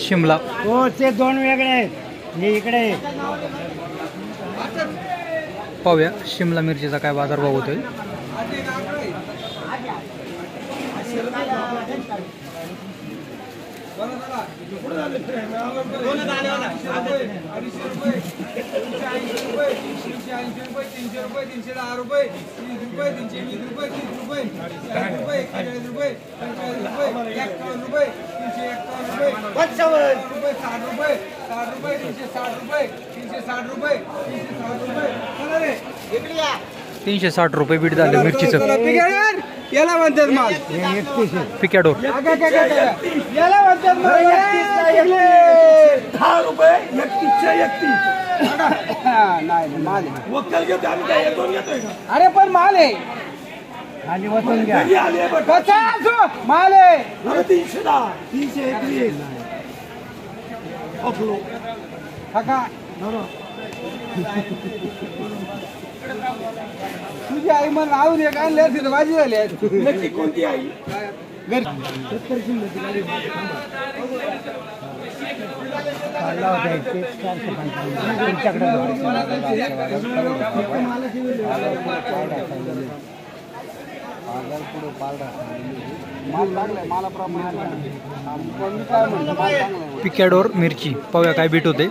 शिमला हो ते दोन वेगळे आहेत. हे इकडे पाहूया शिमला मिरचीचा काय बाजारभाव होतोय. ₹360 बीट झालं मिरचीचं. याला म्हणतात माल पिकॅडोर याला म्हणतात माल नाही माल अरे पण माल आहे खाली बसून घ्या. कसा असो माल आहे 310 तुझी आई मला राहून एक आणले तिथं भाजी झाली नक्की कोणती आई पिकॅडोर मिरची पाहूया काय बीट होते.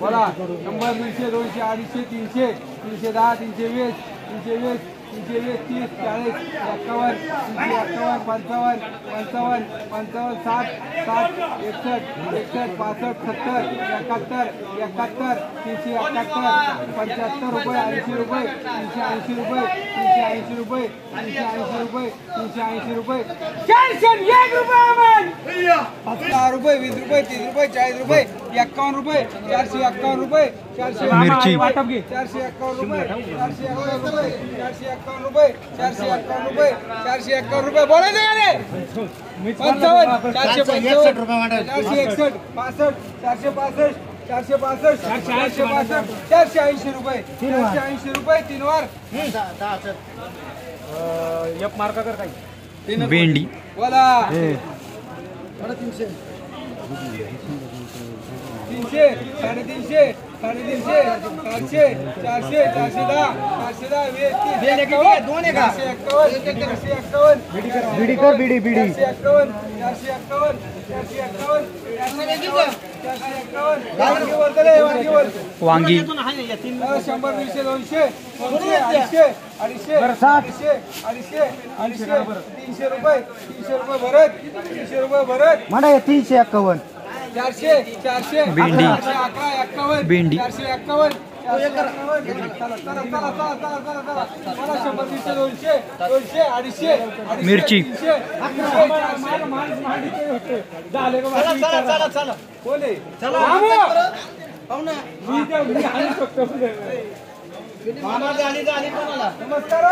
बोला 100 100 200 250 300 310 320 320 320 30 40 51 51 55 55 55 60 60 61 61 65 70 71 71 371 75 रुपये 80 रुपये 380 रुपये 380 रुपये 380 रुपये 380 रुपये 401 रुपये 10 रुपये 20 रुपये 30 रुपये 40 रुपये 51 रुपये 451 रुपये 451 मिरची 451 रुपये 451 रुपये 451 रुपये 451 रुपये 451 रुपये बोलायचं का रे 55 461 रुपये 461 65 465 465 480 रुपये 480 रुपये 3 वार एक मार्का कर काही भेंडी बोला 300 350 350 400 400 410 वांगी 100 200 200 200 250 300 रुपये भरत 300 रुपये भरत म्हणा 351 400 400 भेंडी 51 भेंडी 451 चला 100 200 200 200 250 मिरची चला बोले चला नमस्कार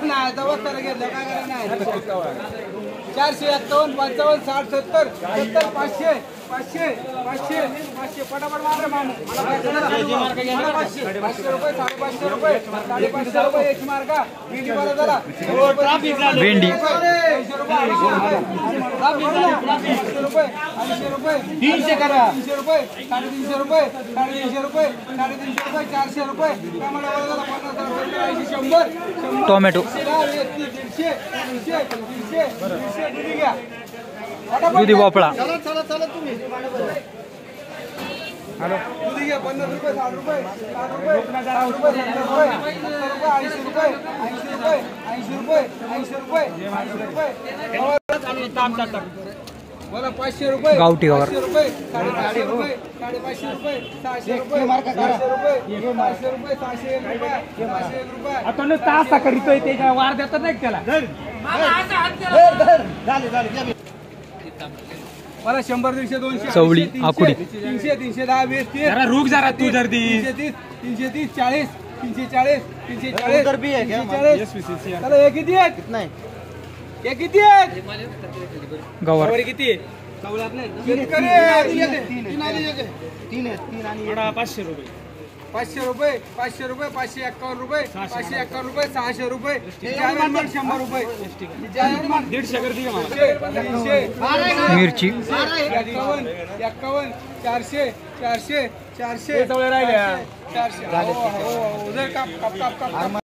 नाही नमस्कार घेतलं काय करायचं नाही 451 55 60 70 70 500 500 500 500 पटापट मार मामा 500 रुपये 550 रुपये 550 रुपये एक मार्का भेंडी बरं झाला भेंडी 200 रुपये 200 रुपये 300 करा 300 रुपये 350 रुपये 350 रुपये 350 रुपये 400 रुपये टमाटा बरं झाला 50 100 टोमॅटो 100 दुधी भोपळा चला तुम्ही दुधी घ्या 50 रुपये 60 रुपये 60 रुपये 70 रुपये 80 रुपये 80 रुपये 80 रुपये 80 रुपये बोला 500 रुपये गावठी गवार 500 रुपये 550 रुपये 550 रुपये 600 रुपये 500 रुपये 500 रुपये 601 रुपये 501 रुपये आता तास करीतोय ते काय वार देतात नाही त्याला मला 100 150 200 चवळी आकुडी 300 310 20 30 जरा रुक जरा तू जर 330 40 340 340 चला हे किती आहेत नाही हे किती आहेत गवार किती आहे शेतकरी 3 आणि 500 रुपये 500 रुपये 500 रुपये 551 रुपये 551 रुपये 600 रुपये 100 रुपये 150 कर दिया मला 300 मिरची 51 400 400 400 राहिल्या 400 हो, हो, हो. उधर काप काप काप काप